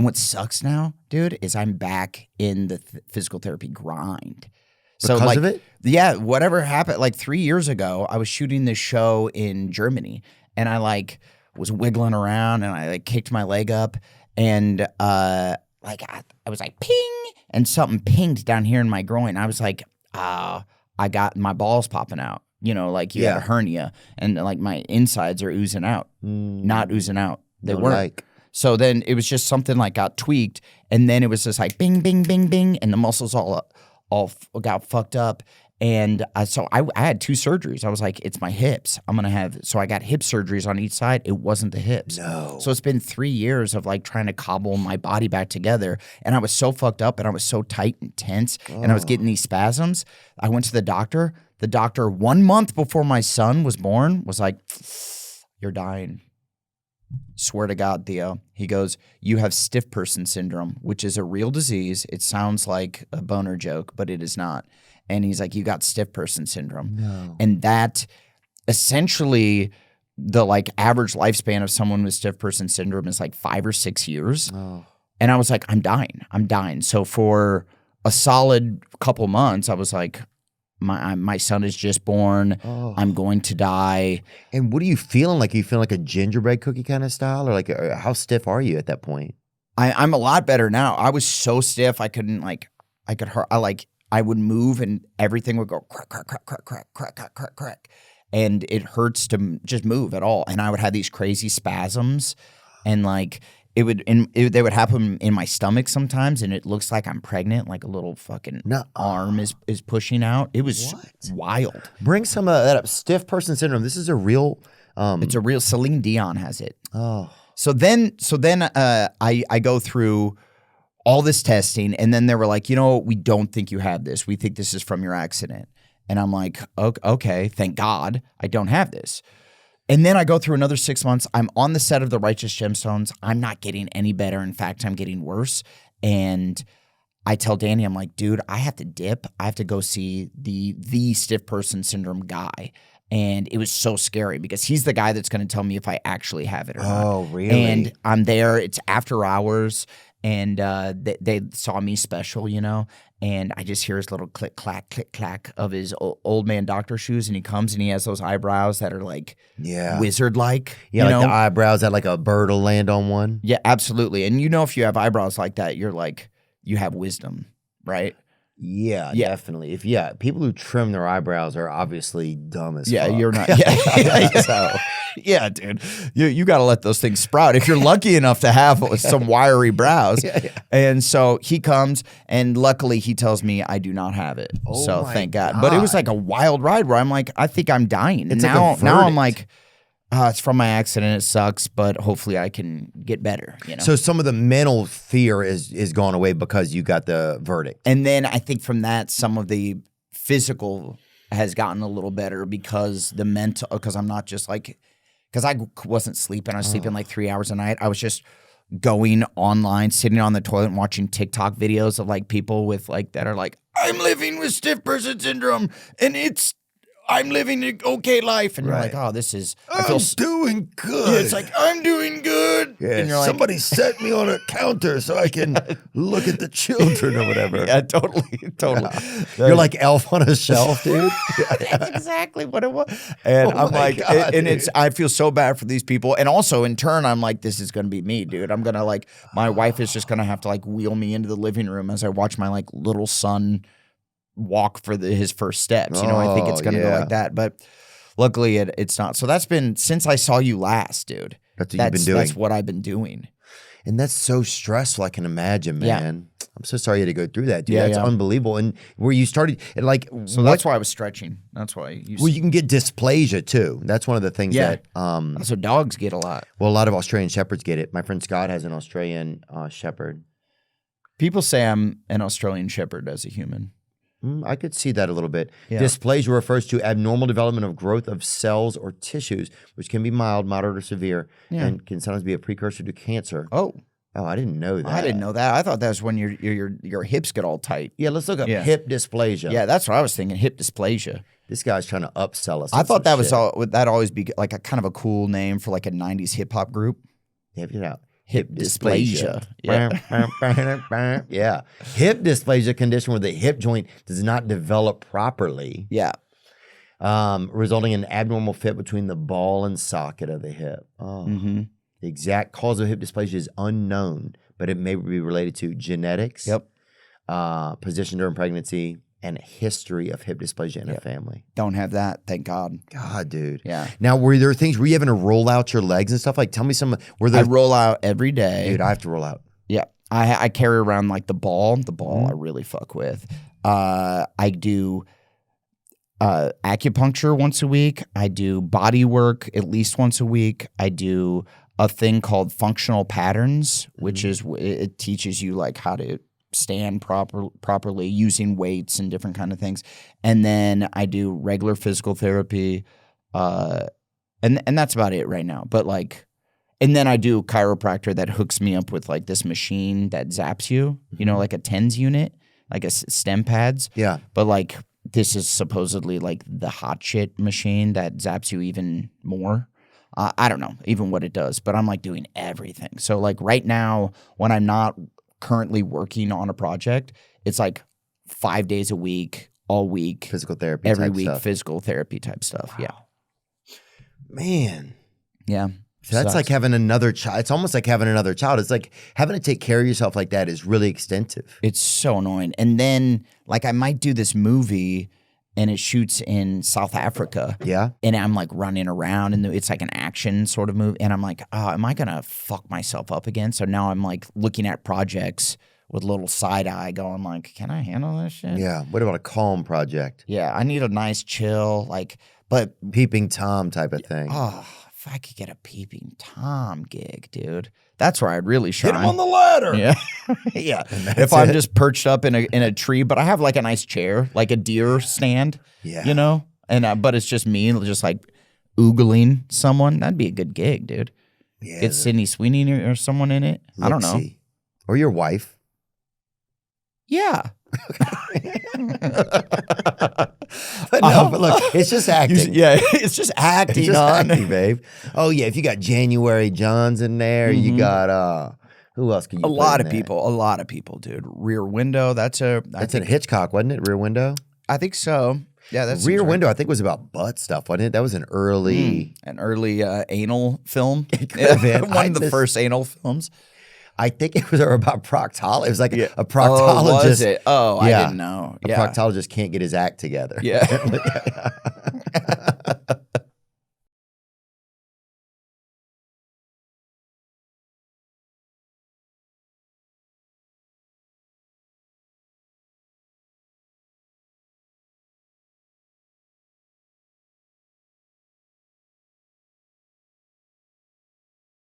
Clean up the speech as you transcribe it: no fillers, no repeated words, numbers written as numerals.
And what sucks now, dude, is I'm back in the physical therapy grind. So because of it? Yeah, whatever happened. Like 3 years ago, I was shooting this show in Germany, and I like was wiggling around, and I like kicked my leg up, and like I was like ping, and something pinged down here in my groin. I was like, I got my balls popping out. You know, like you have a hernia, and like my insides are oozing out, not oozing out. They weren't. So then it was just something like got tweaked, and then it was just like bing, bing, bing, bing, and the muscles all got fucked up. And so I had 2 surgeries. I was like, it's my hips. So I got hip surgeries on each side. It wasn't the hips. No. So it's been 3 years of like trying to cobble my body back together. And I was so fucked up, and I was so tight and tense, and I was getting these spasms. I went to the doctor. The doctor 1 month before my son was born was like, you're dying. Swear to God, Theo. He goes, you have stiff person syndrome, which is a real disease. It sounds like a boner joke, but it is not. And he's like, you got stiff person syndrome. No. And that essentially the like average lifespan of someone with stiff person syndrome is like 5 or 6 years. Oh. And I was like, I'm dying. So for a solid couple months, I was like, my son is just born. Oh. I'm going to die. And what are you feeling like? Are you feeling like a gingerbread cookie kind of style? Or like, how stiff are you at that point? I'm a lot better now. I was so stiff. I couldn't I would move and everything would go crack, crack, crack, crack, crack, crack, crack, crack, crack. And it hurts to just move at all. And I would have these crazy spasms, and like they would happen in my stomach sometimes, and it looks like I'm pregnant, like a little fucking arm is pushing out. It was wild. Bring some of that up. Stiff person syndrome. This is a real. It's a real. Celine Dion has it. Oh. So then I go through all this testing, and then they were like, we don't think you have this. We think this is from your accident. And I'm like, okay, thank God I don't have this. And then I go through another 6 months. I'm on the set of The Righteous Gemstones. I'm not getting any better. In fact, I'm getting worse. And I tell Danny, I'm like, dude, I have to dip. I have to go see the stiff person syndrome guy. And it was so scary because he's the guy that's going to tell me if I actually have it or not. Oh, really? And I'm there. It's after hours. And they saw me special, and I just hear his little click, clack of his old man doctor shoes, and he comes and he has those eyebrows that are like wizard-like. Yeah, like the eyebrows that like a bird will land on one. Yeah, absolutely. And if you have eyebrows like that, you're like, you have wisdom, right? Yeah, definitely. People who trim their eyebrows are obviously dumb as fuck. You're not. Yeah, so, yeah, dude, you got to let those things sprout if you're lucky enough to have some wiry brows. And so he comes, and luckily he tells me I do not have it. Oh so my thank God. God. But it was like a wild ride where I'm like, I think I'm dying. It's now, like a now I'm verdict. like, it's from my accident. It sucks, but hopefully I can get better. So some of the mental fear is gone away because you got the verdict. And then I think from that, some of the physical has gotten a little better because the mental, because I'm not just like, because I wasn't sleeping. I was sleeping like 3 hours a night. I was just going online, sitting on the toilet and watching TikTok videos of like people with like, that are like, I'm living with stiff person syndrome and I'm living an okay life. And you're like, oh, this is, I feel doing good. Yeah, it's like, I'm doing good. Yeah, and you're like, somebody set me on a counter so I can look at the children or whatever. Yeah, totally. You're like Elf on a Shelf, dude. That's exactly what it was. And I'm like, God, it's, I feel so bad for these people. And also in turn, I'm like, this is going to be me, dude. I'm going to like, my wife is just going to have to like wheel me into the living room as I watch my like little son walk for his first steps. I think it's going to go like that. But luckily it's not. So that's been since I saw you last, dude. That's what you've been doing. That's what I've been doing. And that's so stressful, I can imagine, man. Yeah. I'm so sorry you had to go through that, dude. Yeah, That's unbelievable. And where you started, and like, so that's why I was stretching. That's why. Well, you can get dysplasia too. That's one of the things that. So dogs get a lot. Well, a lot of Australian Shepherds get it. My friend Scott has an Australian Shepherd. People say I'm an Australian Shepherd as a human. I could see that a little bit. Yeah. Dysplasia refers to abnormal development of growth of cells or tissues, which can be mild, moderate, or severe, and can sometimes be a precursor to cancer. Oh, I didn't know that. I didn't know that. I thought that was when your hips get all tight. Yeah, let's look up hip dysplasia. Yeah, that's what I was thinking. Hip dysplasia. This guy's trying to upsell us. I thought that was that'd always be like a kind of a cool name for like a '90s hip hop group. Check it out. hip dysplasia. Yeah. Yeah. Hip dysplasia, condition where the hip joint does not develop properly, Yeah. resulting in abnormal fit between the ball and socket of the hip. Oh. Mm-hmm. The exact cause of hip dysplasia is unknown, but it may be related to genetics, Yep. position during pregnancy, and a history of hip dysplasia in a family. Don't have that, thank God. God, dude. Yeah. Now, were you having to roll out your legs and stuff? Like, tell me some. Were I there? roll out every day. Dude, I have to roll out. Yeah. I carry around like the ball. The ball I really fuck with. I do acupuncture once a week. I do body work at least once a week. I do a thing called functional patterns, which is it teaches you like how to stand properly using weights and different kind of things. And then I do regular physical therapy, and that's about it right now. But like, and then I do chiropractor that hooks me up with like this machine that zaps you, you know, like a TENS unit, like a stem pads. Yeah. But like this is supposedly like the hot shit machine that zaps you even more. I don't know even what it does, but I'm like doing everything. So like right now when I'm not currently working on a project, it's like 5 days a week, all week, Physical therapy every type week, stuff. physical therapy type stuff. Yeah. Man. Yeah. So that's like having another child. It's almost like having another child. It's like having to take care of yourself like that is really extensive. It's so annoying. And then like I might do this movie and it shoots in South Africa. Yeah. And I'm like running around and it's like an action sort of movie. And I'm like, oh, am I going to fuck myself up again? So now I'm like looking at projects with a little side eye going like, can I handle this shit? Yeah. What about a calm project? Yeah. I need a nice chill, like, but Peeping Tom type of thing. oh, if I could get a Peeping Tom gig, dude, that's where I'd really shine. Hit him on the ladder. Yeah. Yeah. If I'm just perched up in a tree, but I have like a nice chair, like a deer stand, Yeah. you know? And but it's just me just like oogling someone. That'd be a good gig, dude. Yeah. Get Sydney Sweeney or someone in it. I don't know. Look-see. Or your wife. Yeah. But no, but look, it's just acting. Yeah, it's just acting It's just on. acting, babe. Oh yeah, if you got January Johns in there, you got who else can you A put lot in of there? people, dude. Rear Window, that's a That's in Hitchcock, wasn't it? Rear Window? I think so. Yeah, that's Rear Window, I think was about butt stuff, wasn't it? That was an early an early anal film. could have been. One of the first anal films. I think it was about proctology. It was like a Oh, proctologist. was it? Oh, Yeah. I didn't know. A Yeah. proctologist can't get his act together. Yeah.